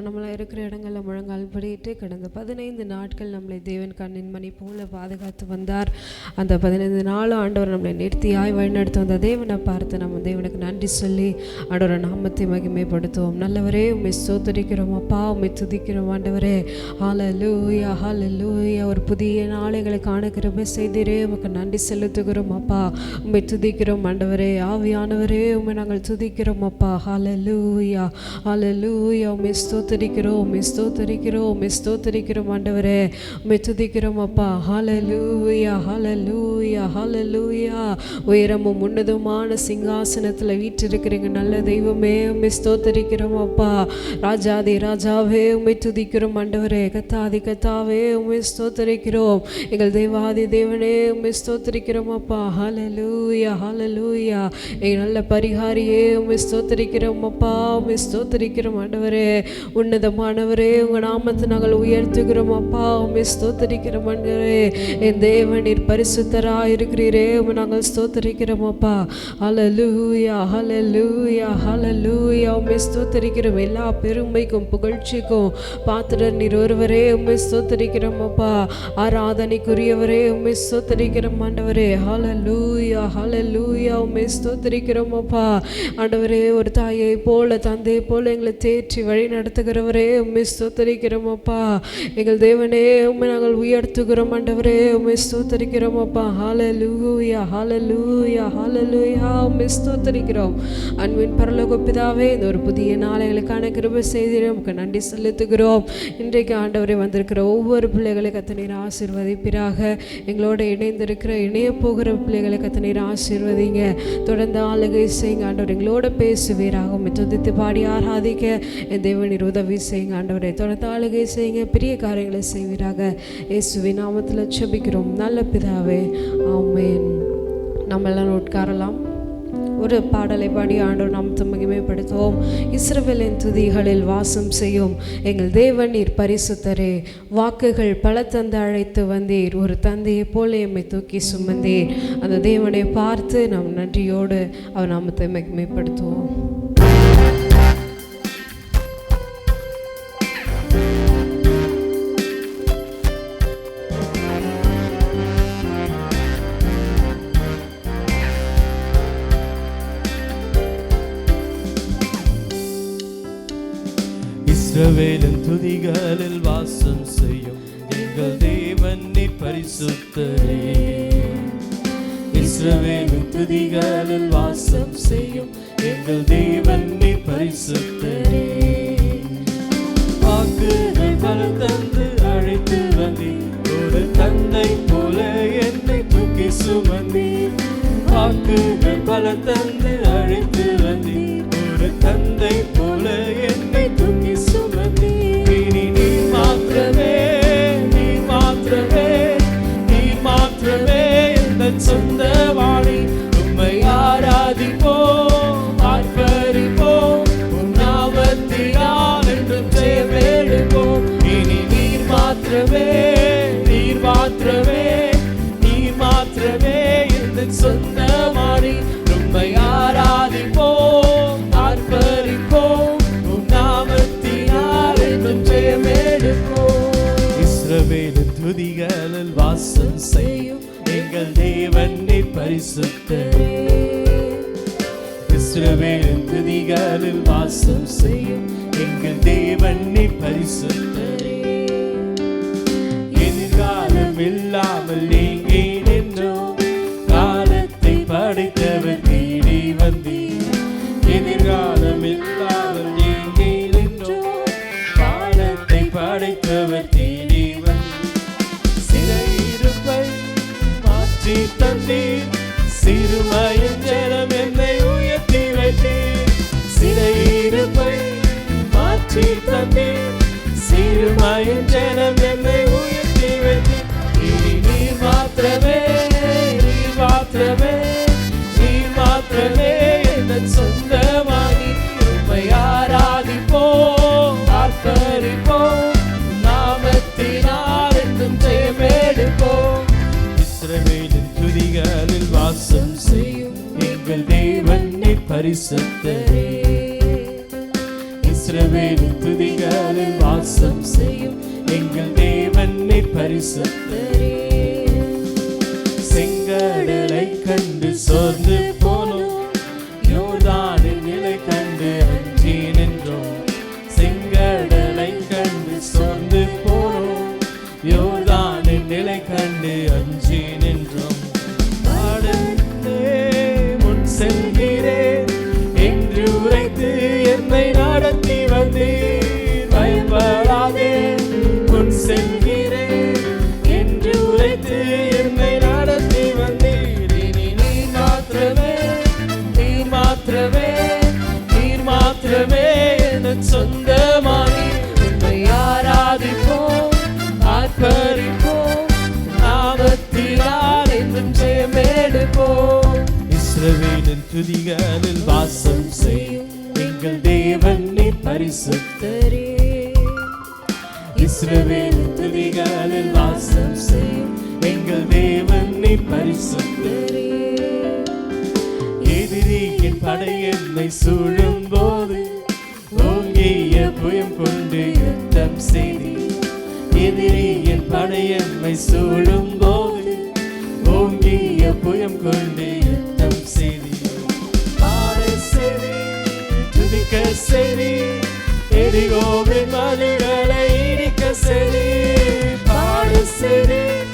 நம்மளை இருக்கிற இடங்களில் முழங்கால் படிட்டு கடந்த 15 நாட்கள் நம்மளை தேவன் கண்ணின் மணி போல பாதுகாத்து வந்தார். அந்த 15 நாளும் ஆண்டவர் நம்மளை நிறுத்தியாய் வழிநடத்தி வந்த தேவனை பார்த்து நம்ம தேவனுக்கு நன்றி சொல்லி ஆண்டவரை நாமத்தை மகிமைப்படுத்துவோம். நல்லவரே, உம்மை ஸ்தோத்திரிக்கிறோம் அப்பா, உம்மை துதிக்கிறோம் ஆண்டவரே. ஹல்லேலூயா ஹல்லேலூயா. ஒரு புதிய நாளைகளை காண கிருபை செய்தீரே, உமக்கு நன்றி செலுத்துகிறோம் அப்பா. உம்மை துதிக்கிறோம் ஆண்டவரே. ஆவியானவரே, உம்மை நாங்கள் துதிக்கிறோம் அப்பா. ஹல்லேலூயா ஹல்லேலூயா. உம்மை ஸ்தோத்திரிக்கிறோம் ஸ்தோத்திரிக்கிறோம் ஸ்தோத்திரிக்கிறோம் ஆண்டவரே. உம்மை துதிக்கிறோம் அப்பா. ஹல்லேலூயா ஹல்லேலூயா ஹல்லேலூயா. உயரமும் உன்னதமான சிங்காசனத்தில் வீற்றிருக்கிறீங்க நல்ல தெய்வமே, உம்மை ஸ்தோத்திரிக்கிறோம் அப்பா. ராஜாதி ராஜாவே, உம்மை துதிக்கிறோம் ஆண்டவரே. கத்தாதி கத்தாவே, உம்மை ஸ்தோத்திரிக்கிறோம். எங்கள் தேவாதி தேவனே, உம்மை ஸ்தோத்திரிக்கிறோம் அப்பா. ஹல்லேலூயா ஹல்லேலூயா. எங்கள் நல்ல பரிகாரியே, உம்மை ஸ்தோத்திரிக்கிறோம் அப்பா. உம்மை ஸ்தோத்திரிக்கிறோம் ஆண்டவரே. உன்னதமானவரே, உங்கள் நாமத்தை நாங்கள் உயர்த்துகிறோம் அப்பா. உம்மை ஸ்தோத்திரிக்கிறோம் ஆண்டவரே. என் தேவன் நீர் பரிசுத்தராக இருக்கிறீரே, உம்மை நாங்கள் ஸ்தோத்திரிக்கிறோம் அப்பா. ஹல்லேலூயா ஹல்லேலூயா ஹல்லேலூயா. உம்மை ஸ்தோத்திரிக்கிறோம். எல்லா பெருமைக்கும் புகழ்ச்சிக்கும் பாத்திரர் நீர் ஒருவரே, உம்மை ஸ்தோத்திரிக்கிறோம் அப்பா. ஆராதனைக்குரியவரே, உம்மை ஸ்தோத்திரிக்கிறோம் ஆண்டவரே. ஹல்லேலூயா ஹல்லேலூயா. உம்மை ஸ்தோத்திரிக்கிறோம் அப்பா. ஆண்டவரே, ஒரு தாயை போல தந்தை போல எங்களை தேற்றி வழி நடத்துகிறவரே, உம்மை ஸ்தோத்திரிக்கிறோம் அப்பா. எங்கள் தேவனே, உம்மை நாங்கள் உயர்த்துகிறோம் ஆண்டவரே. உம்மை ஸ்தோத்திரிக்கிறோம் அப்பா. ஹல்லேலூயா ஹல்லேலூயா ஹல்லேலூயா. உம்மை ஸ்தோத்திரிக்கிறோம். அன்பின் பரலோக பிதாவே, இந்த ஒரு புதிய நாளைகளுக்கான கிருபை செய்தீரே, உமக்கு நன்றி செலுத்துகிறோம். இன்றைக்கு ஆண்டவரே வந்திருக்கிற ஒவ்வொரு பிள்ளைகளை கர்த்தர் ஆசீர்வதிப்பீராக. எங்களோட இணைந்திருக்கிற இணைய போகிற பிள்ளைகளை கர்த்தர் ஆசீர்வதிங்க. தொடர்ந்து ஆளுகை செய்யுங்க ஆண்டவர். எங்களோட பேசுவீராக. உம்மை துதித்து பாடி ஆராதிக்க என் தேவனீர் உதவி செய்யுங்க ஆண்டவரே. தொடர்ந்து ஆளுகை செய்யுங்க. பெரிய காரியங்களை செய்வீராக. இயேசுவின் நாமத்தில் ஜெபிக்கிறோம் நல்ல பிதாவே, ஆமென். நம்ம எல்லாம் உட்காரலாம். ஒரு பாடலை பாடி ஆண்டவர் நாமத்தை மகிமைப்படுத்துவோம். இஸ்ரவேலின் துதிகளில் வாசம் செய்யும் எங்கள் தேவன் நீர் பரிசுத்தரே. வாக்குகள் பல தந்து அழைத்து வந்தீர். ஒரு தந்தையை போல எம்மை தூக்கி சுமந்தீர். அந்த தேவனை பார்த்து நாம் நன்றியோடு அவர் நாமத்தை மகிமைப்படுத்துவோம். இஸ்ரவேலின் துதிகளில் வாசம் செய்யும் எங்கள் தேவன் நீர் பரிசுத்தரே. இஸ்ரவேலின் துதிகளில் வாசம் செய்யும் எங்கள் தேவன் நீர் பரிசுத்தரே. வாக்குகள் பல தந்து அழைத்து வந்தீர். ஒரு தந்தை போல என்னை தூக்கி சுமந்தீர். வாக்குகள் பல தந்து அழைத்து வந்தீர். ஒரு தந்தை போல என்னை தூக்கி சுமந்தீர். இனி நீர் மாத்திரமே, நீர் மாத்திரமே, நீர் மாத்திரமே எந்தன் சொந்தவாணி. உம்மை ஆராதிப்போம், ஆர்ப்பரிப்போம். உம் நாமத்தினால் என்றும் ஜெயமெடுப்போம். இனி நீர் மாத்திரமே, நீர் மாத்திரமே, நீர் மாத்திரமே எந்தன் சொந்தவாணி. உம்மை ஆராதிப்போம், ஆர்ப்பரிப்போம். உம் நாமத்தினால் என்றும் ஜெயமெடுப்போம். இஸ்ரவேலின் துதிகளில் வாசம் செய்யும் எங்கள் தேவன் நீர் பரிசுத்தரே. இஸ்ரவேலின் துதிகளில் வாசம் செய்யும் எங்கள் தேவன் நீர் பரிசுத்தரே. எதிர்காலம் இல்லாமல் எங்கே நின்றோம். காலத்தை படைத்தவர் தேடி வந்தீர். எதிர்காலம் இல்லாமல் எங்கே நின்றோம். காலத்தை படைத்தவர் தேடி வந்தீர். சிறையிருப்பை மாற்றி தந்தீர். சிறுமையின் ஜனம் என்னை உயர்த்தி வைத்தீர். சிறையிருப்பை மாற்றி தந்தீர். சிறுமையின் ஜனம் என்னை உயர்த்தி வைத்தீர். இனி நீர் மாத்திரமே, நீர் மாத்திரமே, நீர் மாத்திரமே எந்தன் சொந்தமாகி. உம்மை ஆராதிப்போம், ஆர்ப்பரிப்போம். நாமத்தினால் என்றும் ஜெயமெடுப்போம். இஸ்ரவேலின் துதிகளில் வாசம் செய்யும் எங்கள் தேவன் நீர் பரிசுத்தரே. வாசம் செய்யும் எங்கள் தேவன் நீர் பரிசுத்தரே. செங்கடலை கண்டு சோர்ந்து போனோம், யோர்தானின் நிலை கண்டு அஞ்சி நின்றோம். செங்கடலை கண்டு சோர்ந்து போனோம், யோர்தானின் நிலை கண்டு அஞ்சி நின்றோம். முன் செல்கிறேன் என்று உரைத்து என்னை நடத்தி வந்தீர். பயப்படாதே, முன் செல்கிறேன் என்று உரைத்து என்னை நடத்தி வந்தீர். இனி நீர் மாத்திரமே, நீர் மாத்திரமே, நீர் மாத்திரமே என் சொந்தமானி. உன்னை ஆராதிப்போம், ஆர்ப்பரிப்போம், நாமத்தினால் என்றும் ஜெயமெடுப்போம். இஸ்ரவேலின் துதிகளில் வாசம் செய்யும் எங்கள் தேவன் நீர் பரிசுத்தரே. இஸ்ரவேலின் துதிகளில் வாசம் செய்யும் எங்கள் தேவன் நீர் பரிசுத்தரே. எதிரியின் படை என்னை சூழும் போது ஓங்கிய புயம் கொண்டு யுத்தம் செய்தீர். எதிரியின் படை என்னை சூழும் போது ஓங்கிய புயம் கொண்டு யுத்தம் செய்தீர். பாட செய்தீர், துதிக்க செய்தீர், எரிகோவின் மதில்களை இடிக்க செய்தீர். பாட செய்தீர்,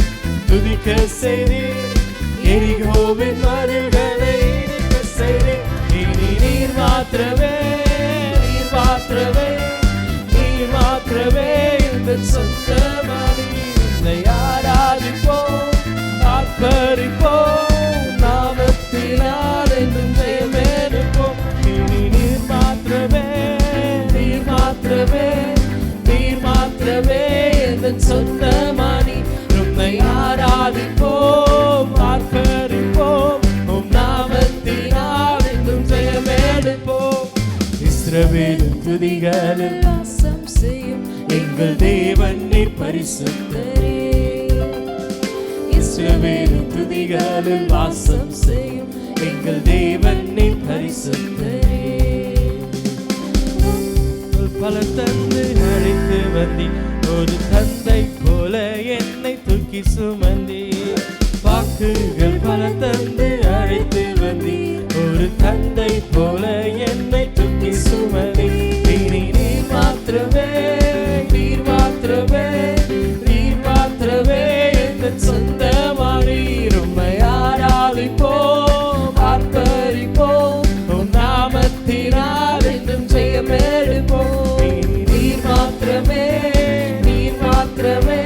துதிக்க செய்தீர், எரிகோவின் மதில்களை இடிக்க செய்தீர். இனி நீர் மாத்திரமே, நீர் மாத்திரமே, நீர் மாத்திரமே எங்கள் சொந்தமானி. உன்னை ஆராதிப்போம், ஆர்ப்பரிப்போம், நாமத்தினால் என்றும் ஜெயமெடுப்போம். இனி நீர் மாத்திரமே, நீர் மாத்திரமே, நீர் மாத்திரமே எங்கள் சொந்தமானி. உன்னை ஆராதிப்போம், ஆர்ப்பரிப்போம், உம் நாமத்தினால் என்றும் ஜெயமெடுப்போம். இஸ்ரவேலின் துதிகளில் வாசம் செய்யும் எங்கள் தேவன் நீர் பரிசுத்தரே. இஸ்ரவேலின் துதிகளில் வாசம் செய்யும் எங்கள் தேவன் நீர் பரிசுத்தரே. பல தந்து அழைத்து வந்தி, ஒரு தந்தை போல என்னை தூக்கி சுமந்தி. வாக்குகள் பல தந்து அழைத்து வந்தி, ஒரு தந்தை போல என்னை தூக்கி சுமந்தி. இனி நீர் மாத்திரமே, நீர் மாத்திரமே, நீர் மாத்திரமே எங்கள் சொந்தமானி. உம்மை ஆராதிப்போம், ஆர்ப்பரிப்போம், உம் நாமத்தினால் என்றும் ஜெயமெடுப்போம். நீர் மாத்திரமே, நீர் மாத்திரமே,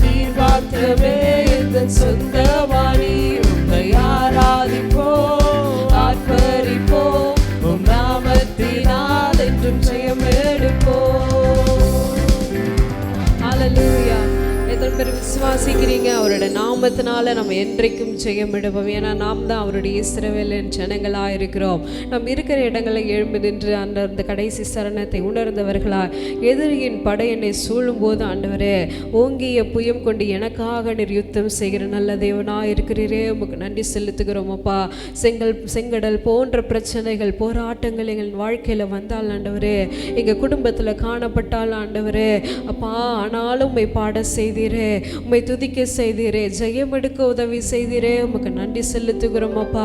நீர் மாத்திரமே எங்கள் சொந்தமானி. உம்மை ஆராதிப்போம், ஆர்ப்பரிப்போம், உம் நாமத்தினால் என்றும் ஜெயமெடுப்போம். ஹல்லேலூயா. எத்தனை பேர் விசுவாசிக்கிறீங்க? அவரோட நாமத்தினால நம்ம என்றைக்கும் ஜெயமெடுப்போம். ஏன்னா நாம் தான் அவருடைய இஸ்ரவேலின் ஜனங்களாக இருக்கிறோம். நம்ம இருக்கிற இடங்களில் எழும்பி நின்று அந்த கடைசி சரணத்தை உணர்ந்தவர்களாய், எதிரியின் படை என்னை சூழும் போது ஆண்டவரே ஓங்கிய புயம் கொண்டு எனக்காக நீர் யுத்தம் செய்கிற நல்ல தேவனாக இருக்கிறீரே, உமக்கு நன்றி செலுத்துகிறோம் அப்பா. செங்கடல் போன்ற பிரச்சனைகள், போராட்டங்கள் எங்கள் வாழ்க்கையில் வந்தால் ஆண்டவரே, எங்கள் குடும்பத்தில் காணப்பட்டால் ஆண்டவரே அப்பா, ஆனாலும் உம்மை பாட செய்தீரே, உம்மை துதிக்க செய்தீரே, ஜெயம் எடுக்க உதவி செய்தீரே, உமக்கு நன்றி செலுத்துகிறோம் அப்பா.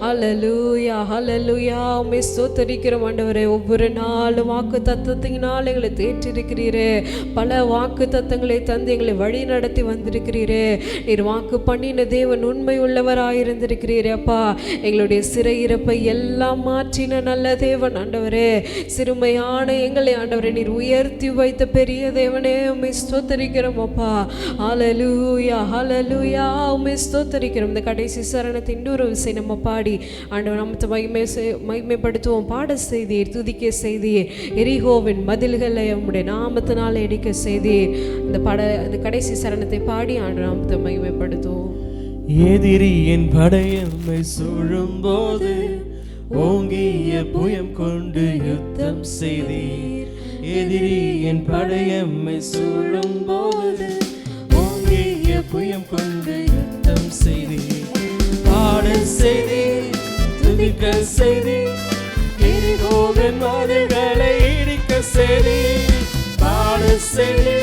ஹல்லேலூயா, ஹல்லேலூயா. உம்மை ஸ்தோத்திரிக்கிறோம் ஆண்டவரே. ஒவ்வொரு நாளும் வாக்கு தத்தத்தினால் எங்களை தேற்றிருக்கிறீரே, பல வாக்கு தத்தங்களை தந்து எங்களை வழி நடத்தி வந்திருக்கிறீரே. நீர் வாக்கு பண்ணின தேவன் உண்மை உள்ளவராயிருந்திருக்கிறீரே அப்பா. எங்களுடைய சிறையிருப்பை எல்லாம் மாற்றின நல்ல தேவன் ஆண்டவரே. சிறுமையான எங்களை ஆண்டவரே நீர் உயர்த்தி வைத்த பெரிய தேவனே, உம்மை ஸ்தோத்திரிக்கிறோம் அப்பா. ஹல்லேலூயா, ஹல்லேலூயா. உம்மை ஸ்தோத்திரிக்கிறோம். இந்த கடைசி சரணத்தை இன்னொரு விஷயம் நம்ம பாடி ஆண்டவர் நமக்கு மகிமைப்படுத்துவோம். பாட செய்தீர், துதிக்க செய்தீர், எரிகோவின் மதில்களை உம்முடைய நாமத்தினால் இடிக்க செய்தீர். இந்த கடைசி சரணத்தை பாடி ஆண்டவர் நாமத்தை மகிமைப்படுத்துவோம். எதிரியின் படையம்மை சூழும் போது ஓங்கிய புயம் கொண்டு யுத்தம் செய்தீர். எதிரியின் படையம்மை சூழும் போது ஓங்கிய புயம் கொண்டு யுத்தம் செய்தீர். பாட செய்தீர், துதிக்க செய்தீர், எரிகோவின் மதில்களை இடிக்க செய்தீர். பாட செய்தி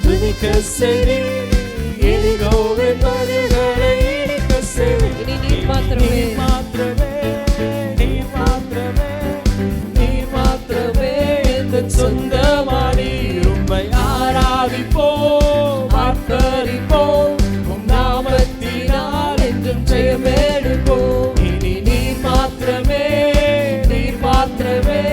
துதிக்க செய்தி எரிகோவின் மதில்களை இடிக்க செய்தி. இனி நீர் மாத்திரமே மாத்திரமே நீர் மாத்திரமே நீர் மாத்திரமே எந்தன் சொந்தமானி உம்மை ஆராதிப்போம் ஆர்ப்பரிப்போம் உம் நாமத்தினால் என்றும் ஜெயமெடுப்போம். இனி நீர் மாத்திரமே நீர் மாத்திரமே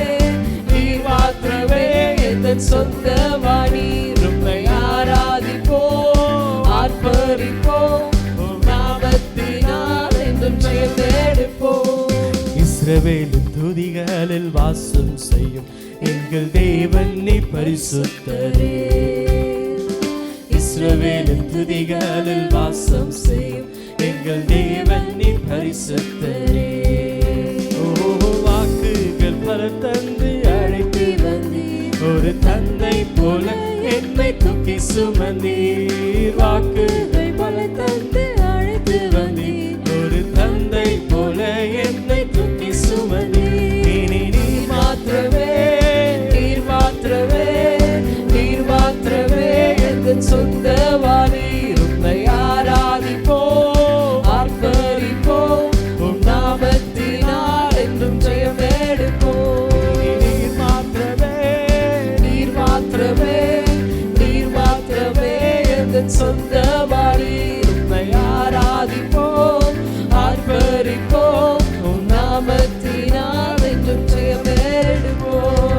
நீர் மாத்திரமே எந்தன் சொந்தமானி உம்மை ஆராதிப்போம் ஆர்ப்பரிப்போம் உம் நாமத்தினால் என்றும் ஜெயமெடுப்போம். இஸ்ரவேலின் துதிகளில் வாசம் செய்யும் எங்கள் தேவன் நீ பரிசுத்தரே. இஸ்ரவேலின் துதிகளில் வாசம் செய்யும் எங்கள் தேவன் நீ பரிசுத்தரே. ஓ வாக்குகள் பல தந்து அழைத்து வந்தீர் ஒரு தந்தை போல என்னை தூக்கி சுமந்தீர். வாக்குகள் பல தந்து அழைத்து வந்தீர் ஒரு தந்தை போல என்னை தூக்கி சுமந்தீர். இனி நீர் மாத்திரமே நீர் மாத்திரமே நீர் மாத்திரமே எந்தன் சொந்தமானி உம்மை ஆராதிப்போம் ஆர்ப்பரிப்போம் உம் நாமத்தினால் என்றும் ஜெயமெடுப்போம். நீர் மாத்திரமே நீர் மாத்திரமே நீர் மாத்திரமே எந்தன் சொந்தமானி உம்மை ஆராதிப்போம் ஆர்ப்பரிப்போம் உம் நாமத்தினால் என்றும் ஜெயமெடுப்போம்.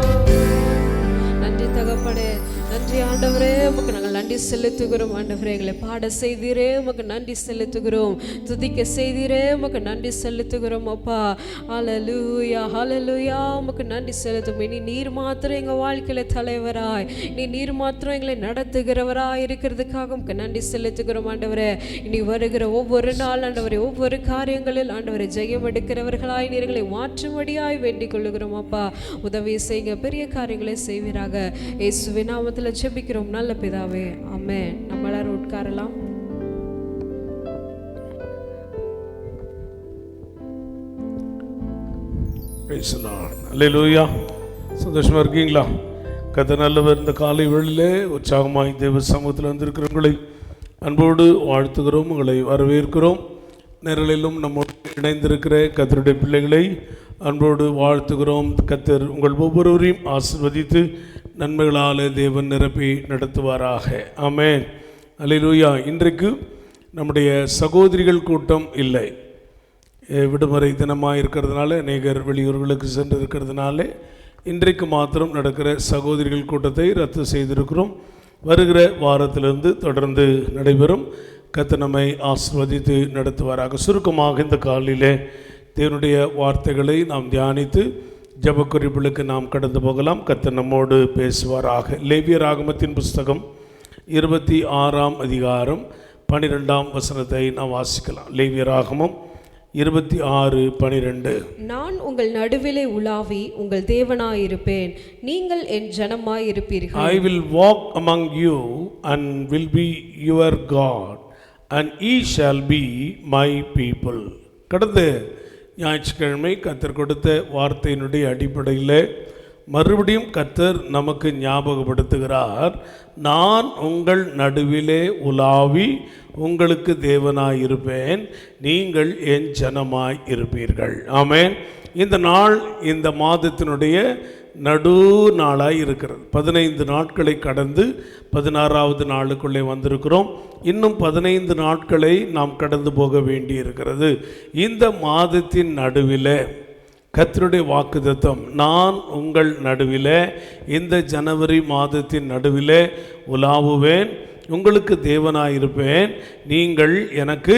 நன்றி தகப்பனே, நன்றி ஆண்டவரே, உமக்கு நாங்கள் நன்றி செலுத்துகிறோம். ஆண்டவரே எங்களை பாட செய்தீரே, உமக்கு நன்றி செலுத்துகிறோம். துதிக்க செய்தீரே, உமக்கு நன்றி செலுத்துகிறோம் அப்பா. ஹல்லேலூயா ஹல்லேலூயா, உமக்கு நன்றி செலுத்தும். இனி நீர் மாத்திரம் எங்கள் வாழ்க்கையில தலைவராய், நீர் மாத்திரம் எங்களை நடத்துகிறவராய் இருக்கிறதுக்காக உமக்கு நன்றி செலுத்துகிறோம் ஆண்டவரே. இனி வருகிற ஒவ்வொரு நாள் ஆண்டவரே, ஒவ்வொரு காரியங்களில் ஆண்டவரை ஜெயம் எடுக்கிறவர்களாய் நீர்களை மாற்றும்படியாய் வேண்டிக் கொள்ளுகிறோம் அப்பா. உதவி செய்யுங்க, பெரிய காரியங்களை செய்வீராக. இயேசுவின் நாமத்தில் ஜெபிக்கிறோம் நல்ல பிதாவே, ஆமென். நம்ம எல்லாரும் உட்காரலாம். Praise the Lord. Hallelujah. சந்தோஷமா இருக்கீங்களா? கர்த்தர் நல்லவர். இந்த காலை வேளையிலே உற்சாகமாய் தேவ சமூகத்தில் வந்திருக்கிறவங்களை அன்போடு வாழ்த்துகிறோம், உங்களை வரவேற்கிறோம். நேரலிலும் நம்மோடு இணைந்திருக்கிற கர்த்தருடைய பிள்ளைகளை அன்போடு வாழ்த்துகிறோம். கர்த்தர் உங்கள் ஒவ்வொருவரையும் ஆசீர்வதித்து நன்மைகளால் தேவன் நிரப்பி நடத்துவாராக. ஆமென். அல்லேலூயா. இன்றைக்கு நம்முடைய சகோதரிகள் கூட்டம் இல்லை, விடுமுறை தினமாக இருக்கிறதுனால, அநேகர் வெளியூர்களுக்கு சென்று இருக்கிறதுனால இன்றைக்கு மாத்திரம் நடக்கிற சகோதரிகள் கூட்டத்தை ரத்து செய்திருக்கிறோம். வருகிற வாரத்திலிருந்து தொடர்ந்து நடைபெறும். கர்த்தர் நம்மை ஆசீர்வதித்து நடத்துவாராக. சுருக்கமாக இந்த காலையிலே தேவனுடைய வார்த்தைகளை நாம் தியானித்து ஜெப குறிப்புகளுக்கு நாம் கடந்து போகலாம். கர்த்தர் நம்மோடு பேசுவாராக. லேவியராகமத்தின் புஸ்தகம் 26ஆம் அதிகாரம் 12ஆம் வசனத்தை நாம் வாசிக்கலாம். லேவியராகமம் 26:12. நான் உங்கள் நடுவிலே உலாவி உங்கள் தேவனாயிருப்பேன், நீங்கள் என் ஜனமாயிருப்பீர்கள். I will walk among you and will be your God and ye shall be my people. கடந்த ஞாயிற்றுக்கிழமை கர்த்தர் கொடுத்த வார்த்தையினுடைய அடிப்படையில் மறுபடியும் கர்த்தர் நமக்கு ஞாபகப்படுத்துகிறார், நான் உங்கள் நடுவிலே உலாவி உங்களுக்கு தேவனாய் இருப்பேன், நீங்கள் என் ஜனமாய் இருப்பீர்கள். ஆமென். இந்த நாள் இந்த மாதத்தினுடைய நடு நாளாய் இருக்கிறது. 15 நாட்களை கடந்து 16வது நாளுக்குள்ளே வந்திருக்கிறோம். இன்னும் 15 நாட்களை நாம் கடந்து போக வேண்டி இருக்கிறது. இந்த மாதத்தின் நடுவில் கர்த்தருடைய வாக்குத்தத்தம், நான் உங்கள் நடுவில் இந்த ஜனவரி மாதத்தின் நடுவில் உலாவுவேன், உங்களுக்கு தேவனாயிருப்பேன், நீங்கள் எனக்கு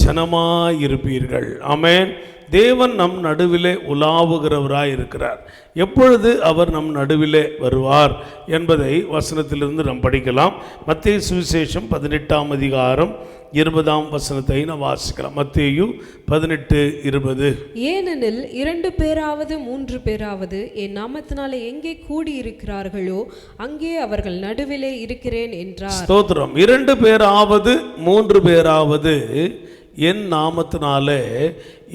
ஜனமாயிருப்பீர்கள். ஆமென். தேவன் நம் நடுவிலே உலாவுகிறவராய் இருக்கிறார். எப்பொழுது அவர் நம் நடுவிலே வருவார் என்பதை வசனத்திலிருந்து நாம் படிக்கலாம். மத்தேயு சுவிசேஷம் 18ஆம் அதிகாரம் 20ஆம் வசனத்தை நாம் வாசிக்கலாம். மத்தேயு 18:20. ஏனெனில் 2 பேராவது 3 பேராவது என் நாமத்தினாலே எங்கே கூடியிருக்கிறார்களோ அங்கே அவர்கள் நடுவிலே இருக்கிறேன் என்றார். ஸ்தோத்திரம். 2 பேராவது 3 பேராவது என் நாமத்தினாலே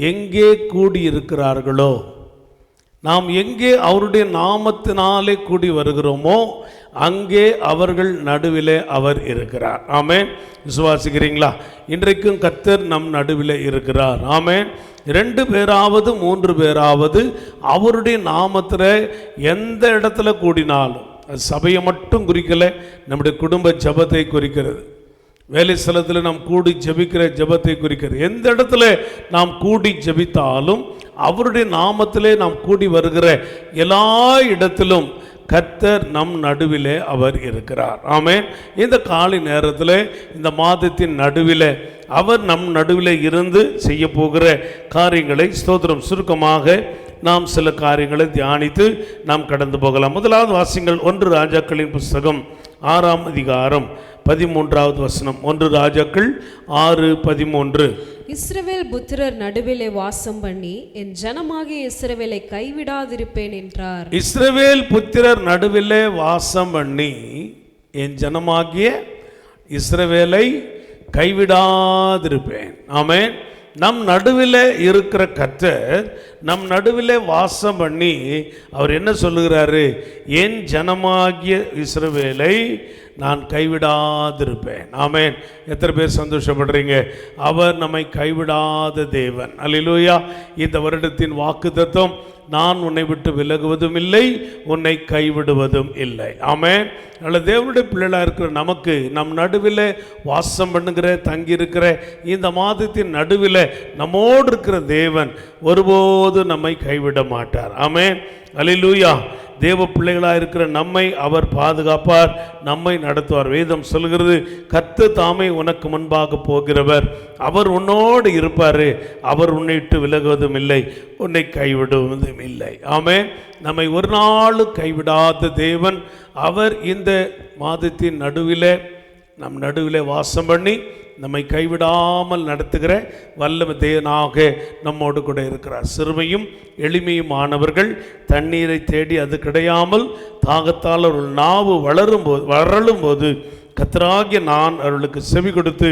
எங்கே கூடியிருக்கிறார்களோ, நாம் எங்கே அவருடைய நாமத்தினாலே கூடி வருகிறோமோ அங்கே அவர்கள் நடுவிலே அவர் இருக்கிறார். ஆமென். விசுவாசிக்கிறீங்களா? இன்றைக்கும் கர்த்தர் நம் நடுவிலே இருக்கிறார். ஆமென். 2 பேராவது 3 பேராவது அவருடைய நாமத்தில் எந்த இடத்துல கூடினாலும், அது சபையை மட்டும் குறிக்கலை, நம்முடைய குடும்ப ஜபத்தை குறிக்கிறது. வேலை ஸ்தலத்தில் நாம் கூடி ஜபிக்கிற ஜபத்தை குறிக்கிறது. எந்த இடத்துல நாம் கூடி ஜபித்தாலும் அவருடைய நாமத்திலே நாம் கூடி வருகிற எல்லா இடத்திலும் கர்த்தர் நம் நடுவிலே அவர் இருக்கிறார். ஆமென். இந்த காலை நேரத்தில், இந்த மாதத்தின் நடுவில் அவர் நம் நடுவில் இருந்து செய்ய போகிற காரியங்களை ஸ்தோத்திரம் சுருக்கமாக நாம் சில காரியங்களை தியானித்து நாம் கடந்து போகலாம். முதலாவது வாசிங்கள் 1 ராஜாக்களின் புஸ்தகம் 6ஆம் அதிகாரம் 13வது வசனம். 1 ராஜாக்கள் 6:13. இஸ்ரவேல் புத்திரர் நடுவிலே வாசம் பண்ணி என் ஜனமாகிய இஸ்ரவேலை கைவிடாதிருப்பேன் என்றார். இஸ்ரவேல் புத்திரர் நடுவிலே வாசம் பண்ணி என் ஜனமாகிய இஸ்ரவேலை கைவிடாதிருப்பேன். ஆமென். நம் நடுவில் இருக்கிற கர்த்தர் நம் நடுவில் வாசம் பண்ணி அவர் என்ன சொல்லுகிறாரு? என் ஜனமாகிய இஸ்ரவேலை நான் கைவிடாதிருப்பேன். ஆமென். எத்தனை பேர் சந்தோஷப்படுறீங்க? அவர் நம்மை கைவிடாத தேவன். அல்லேலூயா. இந்த வருடத்தின் வாக்குத்தத்தம், நான் உன்னை விட்டு விலகுவதும் இல்லை, உன்னை கைவிடுவதும் இல்லை. ஆமென். நல்ல தேவனுடைய பிள்ளைகளாக இருக்கிற நமக்கு நம் நடுவில் வாசம் பண்ணுகிற தங்கியிருக்கிற இந்த மாதத்தின் நடுவில் நம்மோடு இருக்கிற தேவன் ஒருபோது நம்மை கைவிட மாட்டார். ஆமென். அல்லேலூயா. தேவ பிள்ளைகளாக இருக்கிற நம்மை அவர் பாதுகாப்பார், நம்மை நடத்துவார். வேதம் சொல்கிறது, கர்த்தர் தாமே உனக்கு முன்பாக போகிறவர், அவர் உன்னோடு இருப்பார், அவர் உன்னை விட்டு விலகுவதும் இல்லை, உன்னை கைவிடுவதும் இல்லை. ஆமென். நம்மை ஒரு நாள் கைவிடாத தேவன் அவர் இந்த மாதத்தின் நடுவில் நம் நடுவில் வாசம் பண்ணி நம்மை கைவிடாமல் நடத்துகிற வல்லமை தேவனாக நம்மோடு கூட இருக்கிறார். சிறுமையும் எளிமையும் ஆனவர்கள் தண்ணீரை தேடி அது கிடையாமல் தாகத்தால் அவர்கள் நாவு வளரும் போது கர்த்தராகிய நான் அவர்களுக்கு செவி கொடுத்து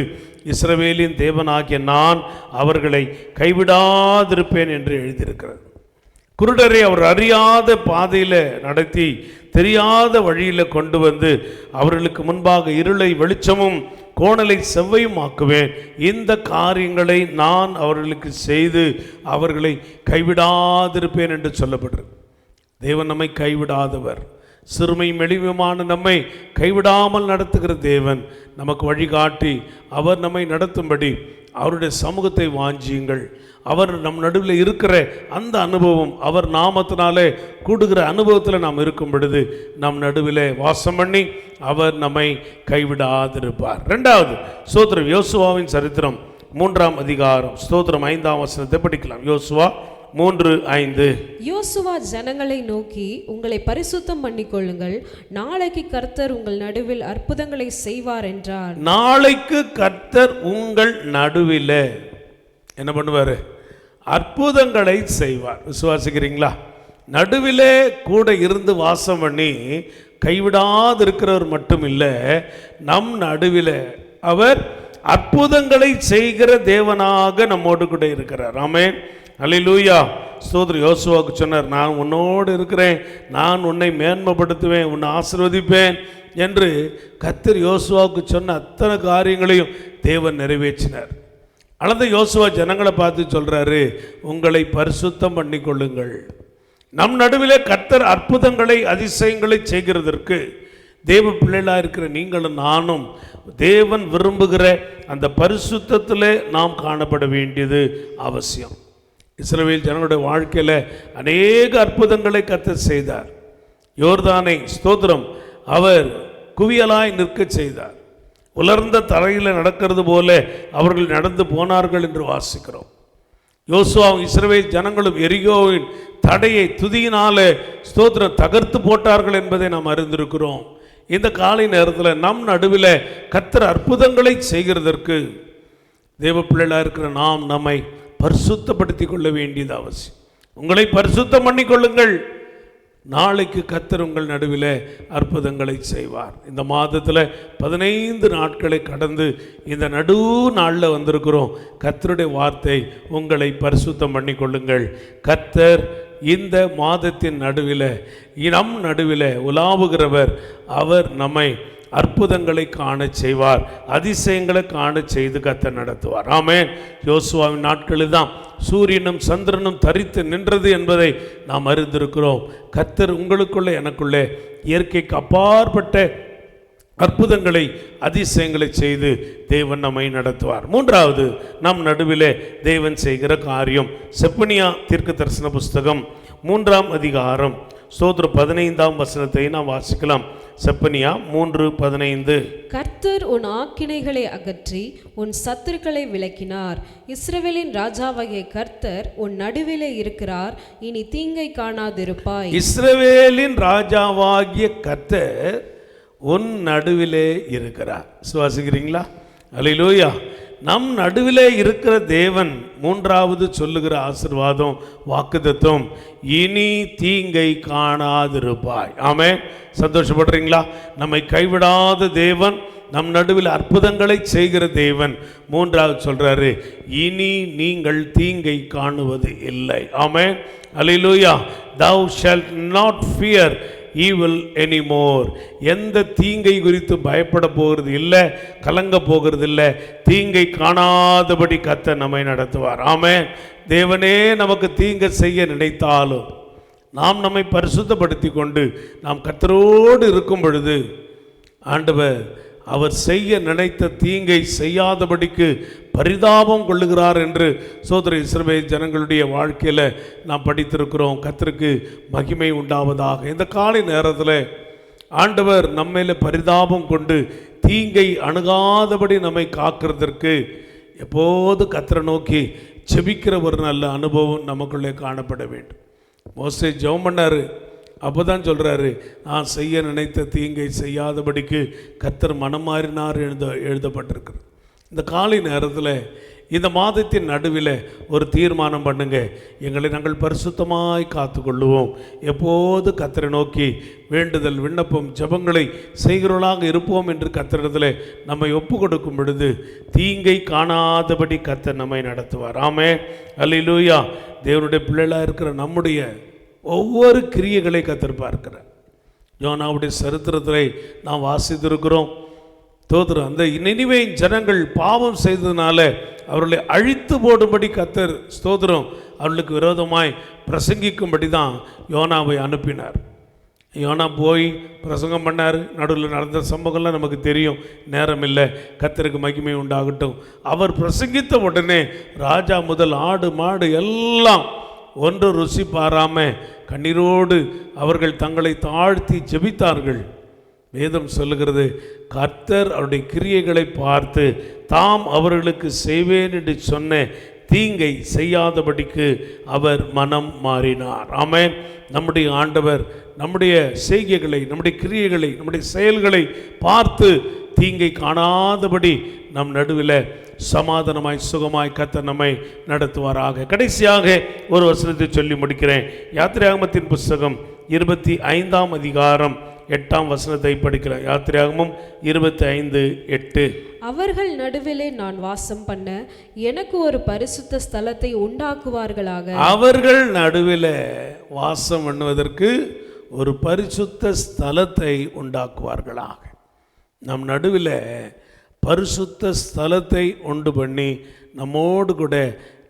இஸ்ரவேலின் தேவனாகிய நான் அவர்களை கைவிடாதிருப்பேன் என்று எழுதியிருக்கிறது. குருடரை அவர் அறியாத பாதையில் நடத்தி தெரியாத வழியில் கொண்டு வந்து அவர்களுக்கு முன்பாக இருளை வெளிச்சமும் கோணலை செவ்வையும் ஆக்குவேன். இந்த காரியங்களை நான் அவர்களுக்கு செய்து அவர்களை கைவிடாதிருப்பேன் என்று சொல்லப்படுறது. தேவன் நம்மை கைவிடாதவர். சிறுமையும் எளிமையுமான நம்மை கைவிடாமல் நடத்துகிற தேவன் நமக்கு வழிகாட்டி அவர் நம்மை நடத்தும்படி அவருடைய சமூகத்தை வாஞ்சியுங்கள். அவர் நம் நடுவில் இருக்கிற அந்த அனுபவம், அவர் நாமத்தினாலே கூடுகிற அனுபவத்தில் நாம் இருக்கும் பொழுது நம் நடுவில் வாசம் பண்ணி அவர் நம்மை கைவிடாதிருப்பார். 2வது ஸ்தோத்திரம், யோசுவாவின் சரித்திரம் 3ஆம் அதிகாரம் ஸ்தோத்திரம் 5ஆம் வசனத்தை படிக்கலாம். யோசுவா 3:5. யோசுவா ஜனங்களை நோக்கி, உங்களை பரிசுத்தம் பண்ணிக்கொள்ளுங்கள், நாளைக்கு கர்த்தர் உங்கள் நடுவில் அற்புதங்களை செய்வார் என்றார். நாளைக்கு கர்த்தர் உங்கள் நடுவில் என்ன பண்ணுவார்? அற்புதங்களை செய்வார். விசுவாசிக்கிறீங்களா? நடுவிலே கூட இருந்து வாசம் பண்ணி கைவிடாது இருக்கிறவர் மட்டும் இல்லை, நம் நடுவில் அவர் அற்புதங்களை செய்கிற தேவனாக நம்மோடு கூட இருக்கிறார். ஆமென். அல்லேலூயா. ஸ்தோத்திரம். யோசுவாவுக்கு சொன்னார், நான் உன்னோடு இருக்கிறேன், நான் உன்னை மேன்மைப்படுத்துவேன், உன்னை ஆசீர்வதிப்பேன் என்று கர்த்தர் யோசுவாவுக்கு சொன்ன அத்தனை காரியங்களையும் தேவன் நிறைவேற்றினார். அளந்த யோசுவா ஜனங்களை பார்த்து சொல்றாரு, உங்களை பரிசுத்தம் பண்ணி கொள்ளுங்கள். நம் நடுவிலே கர்த்தர் அற்புதங்களை அதிசயங்களை செய்கிறதற்கு தேவ பிள்ளைகளாக இருக்கிற நீங்களும் நானும் தேவன் விரும்புகிற அந்த பரிசுத்தத்தில் நாம் காணப்பட வேண்டியது அவசியம். இஸ்ரவேல் ஜனங்களுடைய வாழ்க்கையில் அநேக அற்புதங்களை கர்த்தர் செய்தார். யோர்தானை ஸ்தோத்திரம் அவர் குவியலாய் நிற்க செய்தார். உலர்ந்த தரையில் நடக்கிறது போல அவர்கள் நடந்து போனார்கள் என்று வாசிக்கிறோம். யோசுவாவும் இஸ்ரவேல் ஜனங்களும் எரிகோவின் தடையை துதியினாலே ஸ்தோத்திரம் தகர்த்து போட்டார்கள் என்பதை நாம் அறிந்திருக்கிறோம். இந்த காலை நேரத்தில் நம் நடுவில் கர்த்தர் அற்புதங்களை செய்கிறதற்கு தேவ பிள்ளைகளாக இருக்கிற நாம் நம்மை பரிசுத்தப்படுத்தி கொள்ள வேண்டியது அவசியம். உங்களை பரிசுத்தம் பண்ணிக்கொள்ளுங்கள், நாளைக்கு கர்த்தர் உங்கள் நடுவில் அற்புதங்களை செய்வார். இந்த மாதத்தில் 15 நாட்களை கடந்து இந்த நடு நாளில் வந்திருக்கிறோம். கர்த்தருடைய வார்த்தை, உங்களை பரிசுத்தம் பண்ணிக்கொள்ளுங்கள், கர்த்தர் இந்த மாதத்தின் நடுவில் நம் நடுவில் உலாவுகிறவர். அவர் நம்மை அற்புதங்களை காண செய்வார், அதிசயங்களை காண செய்து கர்த்தர் நடத்துவார். ஆமென். யோசுவாவின் நாட்களில் தான் சூரியனும் சந்திரனும் தரித்து நின்றது என்பதை நாம் அறிந்திருக்கிறோம். கர்த்தர் உங்களுக்குள்ளே எனக்குள்ளே இயற்கைக்கு அப்பாற்பட்ட அற்புதங்களை அதிசயங்களை செய்து தேவன் நம்மை நடத்துவார். மூன்றாவது நம் நடுவிலே தேவன் செய்கிற காரியம் செப்பனியா தீர்க்க தரிசன புஸ்தகம் 3ஆம் அதிகாரம் ஸ்தோத்திரம் 15ஆம் வசனத்தை நாம் வாசிக்கலாம். செப்பனியா 3:15. கர்த்தர் உன் ஆக்கினைகளை அகற்றி உன் சத்துருக்களை விலக்கினார். இஸ்ரவேலின் ராஜாவாகிய கர்த்தர் உன் நடுவிலே இருக்கிறார், இனி தீங்கை காணாதிருப்பாய். இஸ்ரவேலின் ராஜாவாகிய கர்த்தர் உன் நடுவிலே இருக்கிறார். சுவாசிக்கிறீங்களா? அல்லேலூயா. நம் நடுவிலே இருக்கிற தேவன் மூன்றாவது சொல்லுகிற ஆசீர்வாதம், வாக்குத்தத்தம், இனி தீங்கை காணாதிருப்பாய். ஆமென். சந்தோஷப்படுறீங்களா? நம்மை கைவிடாத தேவன், நம் நடுவில் அற்புதங்களை செய்கிற தேவன். மூன்றாவது சொல்றாரு, இனி நீங்கள் தீங்கை காணுவது இல்லை. ஆமென். அல்லேலூயா. thou shalt not fear evil anymore. எந்த தீங்கை குறித்து பயப்பட போகிறது இல்லை, கலங்க போகிறது இல்லை. தீங்கை காணாதபடி கர்த்தர் நம்மை நடத்துவார். ஆமென். தேவனே நமக்கு தீங்கை செய்ய நினைத்தாலும் நாம் நம்மை பரிசுத்தப்படுத்தி கொண்டு நாம் கர்த்தரோடு இருக்கும் பொழுது ஆண்டவர் அவர் செய்ய நினைத்த தீங்கை செய்யாதபடிக்கு பரிதாபம் கொள்ளுகிறார் என்று சோதர இஸ்ரவேல் ஜனங்களுடைய வாழ்க்கையில் நாம் படித்திருக்கிறோம். கர்த்தருக்கு மகிமை உண்டாவதாக. இந்த காலை நேரத்தில் ஆண்டவர் நம்மையில பரிதாபம் கொண்டு தீங்கை அணுகாதபடி நம்மை காக்கிறதற்கு எப்போது கர்த்தரை நோக்கி செபிக்கிற ஒரு நல்ல அனுபவம் நமக்குள்ளே காணப்பட வேண்டும். மோசே ஜெபம் பண்ணாரு. அப்போ தான் சொல்கிறாரு, நான் செய்ய நினைத்த தீங்கை செய்யாதபடிக்கு கர்த்தர் மனம் மாறினார் எழுதப்பட்டிருக்கு. இந்த காலை நேரத்தில் இந்த மாதத்தின் நடுவில் ஒரு தீர்மானம் பண்ணுங்க. எங்களை நாங்கள் பரிசுத்தமாய் காத்து கொள்ளுவோம். எப்போது கர்த்தரை நோக்கி வேண்டுதல், விண்ணப்பம், ஜெபங்களை செய்கிறவர்களாக இருப்போம் என்று கர்த்தரிடத்தில் நம்மை ஒப்பு கொடுக்கும் பொழுது தீங்கை காணாதபடி கர்த்தர் நம்மை நடத்துவார். ஆமென். அல்லேலூயா. தேவனுடைய பிள்ளைகளாக இருக்கிற நம்முடைய ஒவ்வொரு கிரியைகளை கர்த்தர் பார்க்கிறார். யோனாவுடைய சரித்திரத்தை நாம் வாசித்திருக்கிறோம். தோத்திரம், அந்த நினிவே ஜனங்கள் பாவம் செய்ததுனால அவர்களை அழித்து போடும்படி கர்த்தர் ஸ்தோத்திரம் அவர்களுக்கு விரோதமாய் பிரசங்கிக்கும்படி தான் யோனாவை அனுப்பினார். யோனா போய் பிரசங்கம் பண்ணார். நடுவில் நடந்த சம்பவங்கள்லாம் நமக்கு தெரியும், நேரம் இல்லை. கர்த்தருக்கு மகிமை உண்டாகட்டும். அவர் பிரசங்கித்த உடனே ராஜா முதல் ஆடு மாடு எல்லாம் ஒன்று ருசி பாராமல் கண்ணீரோடு அவர்கள் தங்களை தாழ்த்தி ஜெபித்தார்கள். வேதம் சொல்லுகிறது, கர்த்தர் அவருடைய கிரியைகளை பார்த்து தாம் அவர்களுக்கு செய்வேன் என்று சொன்ன தீங்கை செய்யாதபடிக்கு அவர் மனம் மாறினார். ஆமென். நம்முடைய ஆண்டவர் நம்முடைய செய்கைகளை, நம்முடைய கிரியைகளை, நம்முடைய செயல்களை பார்த்து தீங்கை காணாதபடி நம் நடுவில் சமாதானமாய் சுகமாய் கர்த்தர் நம்மை நடத்துவாராக. கடைசியாக ஒரு வசனத்தை சொல்லி முடிக்கிறேன். யாத்திராகமத்தின் புஸ்தகம் 25ஆம் அதிகாரம் 8ஆம் வசனத்தை படிக்கிறேன். யாத்திராகமம் 25:8. அவர்கள் நடுவிலே நான் வாசம் பண்ண எனக்கு ஒரு பரிசுத்த ஸ்தலத்தை உண்டாக்குவார்களாக. அவர்கள் நடுவில் வாசம் பண்ணுவதற்கு ஒரு பரிசுத்த ஸ்தலத்தை உண்டாக்குவார்களாக. நம் நடுவில் பரிசுத்த ஸ்தலத்தை உண்டு பண்ணி நம்மோடு கூட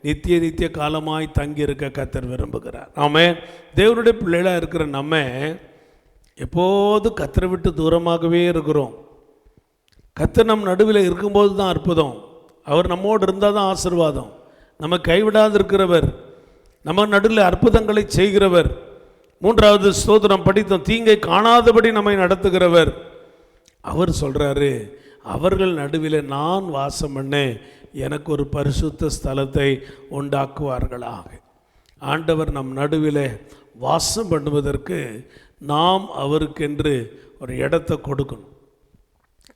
நித்திய காலமாய் தங்கியிருக்க கர்த்தர் விரும்புகிறார். ஆமென். தேவனுடைய பிள்ளைகளாக இருக்கிற நம்ம எப்போது கர்த்தரை விட்டு தூரமாகவே இருக்கிறோம். கர்த்தர் நம் நடுவில் இருக்கும்போது தான் அற்புதம். அவர் நம்மோடு இருந்தால் தான் ஆசீர்வாதம். நம்ம கைவிடாது இருக்கிறவர், நம்ம நடுவில் அற்புதங்களை செய்கிறவர். மூன்றாவது ஸ்தோத்திரம் படித்தோம், தீங்கை காணாதபடி நம்மை நடத்துகிறவர். அவர் சொல்கிறாரு, அவர்கள் நடுவில் நான் வாசம் பண்ண எனக்கு ஒரு பரிசுத்த ஸ்தலத்தை உண்டாக்குவார்களாக. ஆண்டவர் நம் நடுவில் வாசம் பண்ணுவதற்கு நாம் அவருக்கென்று ஒரு இடத்தை கொடுக்கணும்.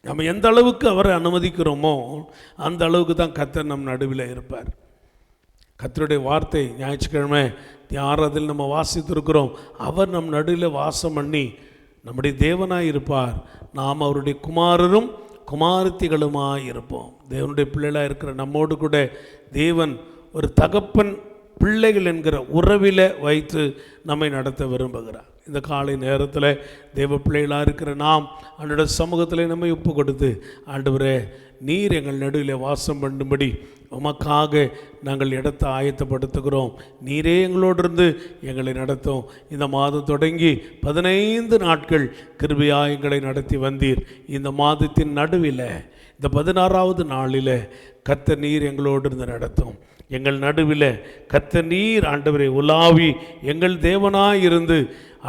நம்ம எந்த அளவுக்கு அவரை அனுமதிக்கிறோமோ அந்த அளவுக்கு தான் கர்த்தர் நம் நடுவில் இருப்பார். கர்த்தருடைய வார்த்தை ஞாயிற்றுக்கிழமை ஆராதனையில் நம்ம வாசித்திருக்கிறோம். அவர் நம் நடுவில் வாசம் பண்ணி நம்முடைய தேவனாய் இருப்பார். நாம் அவருடைய குமாரரும் குமாரத்திகளுமாய் இருப்போம். தேவனுடைய பிள்ளைகளாக இருக்கிற நம்மோடு கூட தேவன் ஒரு தகப்பன் பிள்ளைகள் என்கிற உறவில் வைத்து நம்மை நடத்த விரும்புகிறார். இந்த காலை நேரத்தில் தேவ பிள்ளைகளாக இருக்கிற நாம் ஆண்டோட சமூகத்தில் நம்மை ஒப்பு கொடுத்து, ஆண்டவரே நீர் எங்கள் நடுவில் வாசம் பண்ணும்படி உமக்காக நாங்கள் இடத்தை ஆயத்தப்படுத்துகிறோம். நீரே எங்களோடு இருந்து எங்களை நடத்தும். இந்த மாதம் தொடங்கி 15 நாட்கள் கிருபையாக எங்களை நடத்தி வந்தீர். இந்த மாதத்தின் நடுவில் இந்த 16வது நாளில் கர்த்தர் நீர் எங்களோடு இருந்து நடத்தும். எங்கள் நடுவில் கர்த்தர் நீர் ஆண்டவரை உலாவி எங்கள் தேவனாய் இருந்து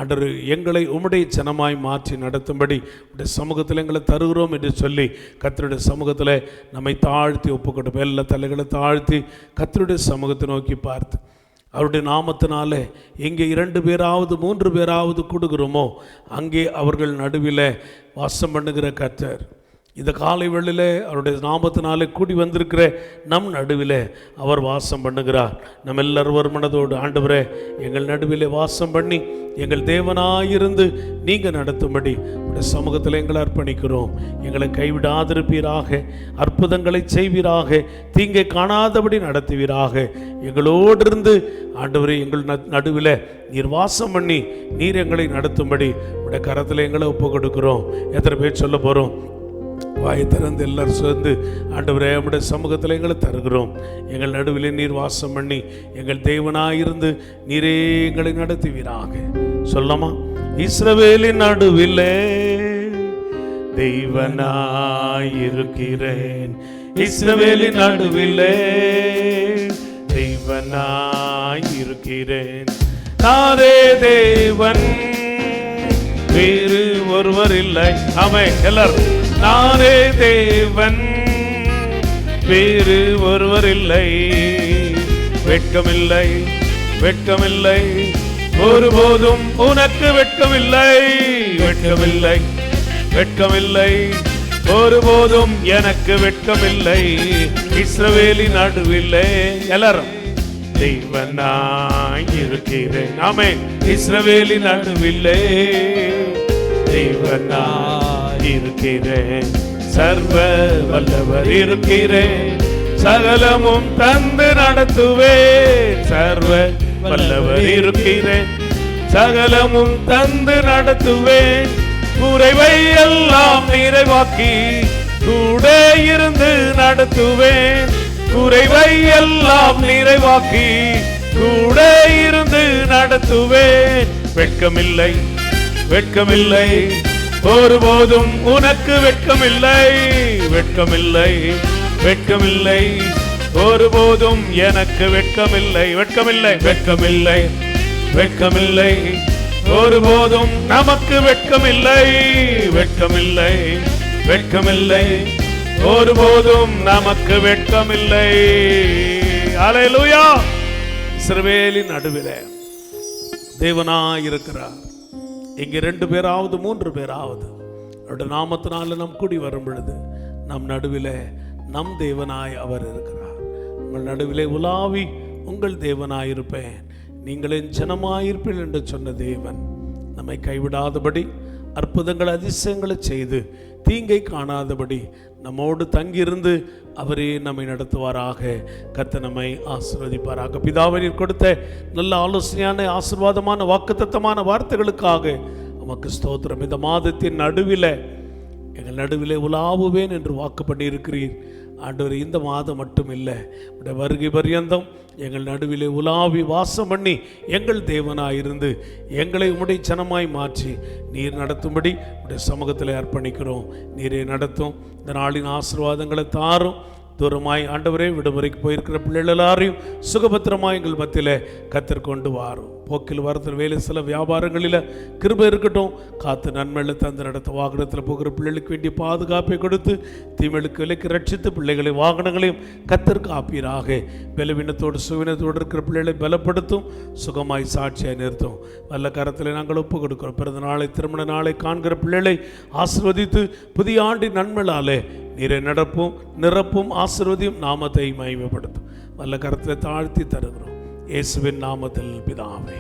ஆண்டவர் எங்களை உம்முடைய ஜனமாய் மாற்றி நடத்தும்படி உடைய சமூகத்தில் எங்களை தருகிறோம் என்று சொல்லி கர்த்தருடைய சமூகத்தில் நம்மை தாழ்த்தி ஒப்புக்கொண்டு எல்லா தலைகளை தாழ்த்தி கர்த்தருடைய சமூகத்தை நோக்கி பார்த்து, அவருடைய நாமத்தினால எங்கே 2 பேராவது 3 பேராவது கூடுகிறோமோ அங்கே அவர்கள் நடுவில் வாசம் பண்ணுகிற கர்த்தர் இந்த காலை வேளையிலே அவருடைய நாமத்தினாலே கூடி வந்திருக்கிற நம் நடுவில் அவர் வாசம் பண்ணுகிறார். நம்ம எல்லாரும் மனதோடு, ஆண்டவரே எங்கள் நடுவில் வாசம் பண்ணி எங்கள் தேவனாயிருந்து நீங்கள் நடத்தும்படி உடைய சமூகத்தில் எங்களை அர்ப்பணிக்கிறோம். எங்களை கைவிடாதிருப்பீராக, அற்புதங்களை செய்வீராக, தீங்கை காணாதபடி நடத்துவீராக. எங்களோடு இருந்து ஆண்டவரே எங்கள் நடுவில் நீர் வாசம் பண்ணி நீர் எங்களை நடத்தும்படி உடைய கரத்தில் எங்களை ஒப்பு கொடுக்கிறோம். எத்தனை பேர் சொல்ல போகிறோம்? வாயை திறந்து எல்லாரும் சேர்ந்து, ஆண்டவரே நம்முடைய சமூகத்தில் எங்களை தருகிறோம். எங்கள் நடுவில் நீர் வாசம் பண்ணி எங்கள் தேவனாயிருந்து நீரே எங்களை நடத்துவீராக. சொல்லமா? இஸ்ரவேலின் நடுவிலே தெய்வனாயிருக்கிறேன், இஸ்ரவேலின் நடுவிலே தெய்வனாயிருக்கிறேன். நானே தேவன், வேறு ஒருவர் இல்லை. ஆமென். எல்லாரும், நானே தேவன், வேறு ஒருவர் இல்லை. வெட்கமில்லை, வெட்கமில்லை, ஒருபோதும் உனக்கு வெட்கமில்லை. வெட்கமில்லை, வெட்கமில்லை, ஒருபோதும் எனக்கு வெட்கமில்லை. இஸ்ரவேலின் நடுவிலே எல்லாரும் தெய்வனாய் இருக்கிறேன். ஆமென். இஸ்ரவேலின் நடுவிலே தெய்வனாய் இருக்கிறேன், சர்வ வல்லவர் இருக்கிறேன், சகலமும் தந்து நடத்துவேன். சர்வ வல்லவர் இருக்கிறேன், சகலமும் தந்து நடத்துவேன். குறைவை எல்லாம் நிறைவாக்கி கூட இருந்து நடத்துவேன். குறைவை எல்லாம் நிறைவாக்கி கூட இருந்து நடத்துவேன். வெட்கமில்லை, வெட்கமில்லை, ஒருபோதும் உனக்கு வெட்கமில்லை. வெட்கமில்லை, வெட்கமில்லை, ஒருபோதும் எனக்கு வெட்கமில்லை. வெட்கமில்லை, வெட்கமில்லை, வெட்கமில்லை, ஒருபோதும் நமக்கு வெட்கமில்லை. வெட்கமில்லை, வெட்கமில்லை, ஒருபோதும் நமக்கு வெட்கமில்லை. அல்லேலூயா. இஸ்ரவேலின் நடுவிலே தேவனாய் இருக்கிறார். இங்கே 2 பேராவது 3 பேராவது அவருடைய நாமத்தினால நம் கூடி வரும் பொழுது நம் நடுவிலே நம் தேவனாய் அவர் இருக்கிறார். உங்கள் நடுவிலே உலாவி உங்கள் தேவனாய் இருப்பேன், நீங்கள் என் ஜனமாயிருப்பீர்கள் என்று சொன்ன தேவன் நம்மை கைவிடாதபடி அற்புதங்கள் அதிசயங்களை செய்து தீங்கை காணாதபடி நம்மோடு தங்கியிருந்து அவரே நம்மை நடத்துவாராக. கர்த்தர் நம்மை ஆசீர்வதிப்பாராக. பிதாவே, நீர் கொடுத்த நல்ல ஆலோசனையான ஆசீர்வாதமான வாக்குத்தத்தமான வார்த்தைகளுக்காக உமக்கு ஸ்தோத்திரம். இந்த மாதத்தின் நடுவில் எங்கள் நடுவிலே உலாவுவேன் என்று வாக்கு பண்ணியிருக்கிறீர். ஆண்டவர், இந்த மாதம் மட்டும் இல்லை, உடைய வருகை பரியந்தம் எங்கள் நடுவிலே உலாவி வாசம் பண்ணி எங்கள் தேவனாயிருந்து எங்களை உம்முடைய ஜனமாய் மாற்றி நீர் நடத்தும்படி உடைய சமூகத்தில் அர்ப்பணிக்கிறோம். நீரே நடத்தும். இந்த நாளின் ஆசீர்வாதங்களை தாரும். தூரமாய் ஆண்டவரே விடுமுறைக்கு போயிருக்கிற பிள்ளைகள் எல்லாரையும் சுகபத்திரமாய் எங்கள் மத்தியில் கத்தர் கொண்டு வாரும். போக்கில் வரத்தில் வேலை சில வியாபாரங்களில் கிருபை இருக்கட்டும். காத்து நன்மையில் தந்து நடத்த வாகனத்தில் போகிற பிள்ளைகளுக்கு வேண்டிய பாதுகாப்பை கொடுத்து தீமைகளுக்கு விலைக்கு ரட்சித்து பிள்ளைகளை வாகனங்களையும் கத்தர் காப்பீராக. பலவீனத்தோடு சுவினத்தோடு இருக்கிற பிள்ளைகளை பலப்படுத்தும், சுகமாய் சாட்சியாக நிறுத்தும். வல்ல கரத்தில் நாங்கள் ஒப்பு கொடுக்கிறோம். பிறந்த நாளை திருமண நாளை காண்கிற பிள்ளைகளை ஆசீர்வதித்து புதிய ஆண்டின் நன்மையாலே நீரை நடப்பும் நிரப்பும் ஆசீர்வதியும் நாமத்தை மகிமைப்படுத்தும். வல்ல கரத்தில் தாழ்த்தி தருகிறோம். இயேசுவின் நாமத்தில் பிதாவே,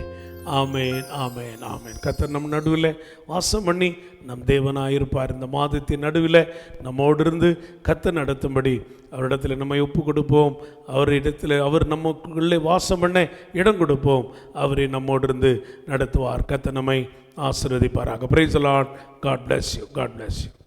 ஆமேன், ஆமேன், ஆமேன். கர்த்தர் நம் நடுவில் வாசம் பண்ணி நம் தேவனாயிருப்பார். இந்த மாதத்தின் நடுவில் நம்மோடு இருந்து கர்த்தர் நடத்தும்படி அவரிடத்தில் நம்மை ஒப்பு கொடுப்போம். அவரிடத்தில் அவர் நமக்குள்ளே வாசம் பண்ண இடம் கொடுப்போம். அவரை நம்மோடு இருந்து நடத்துவார். கர்த்தர் நம்மை ஆசீர்வதிப்பாராக. Praise the Lord. God bless you. God bless you.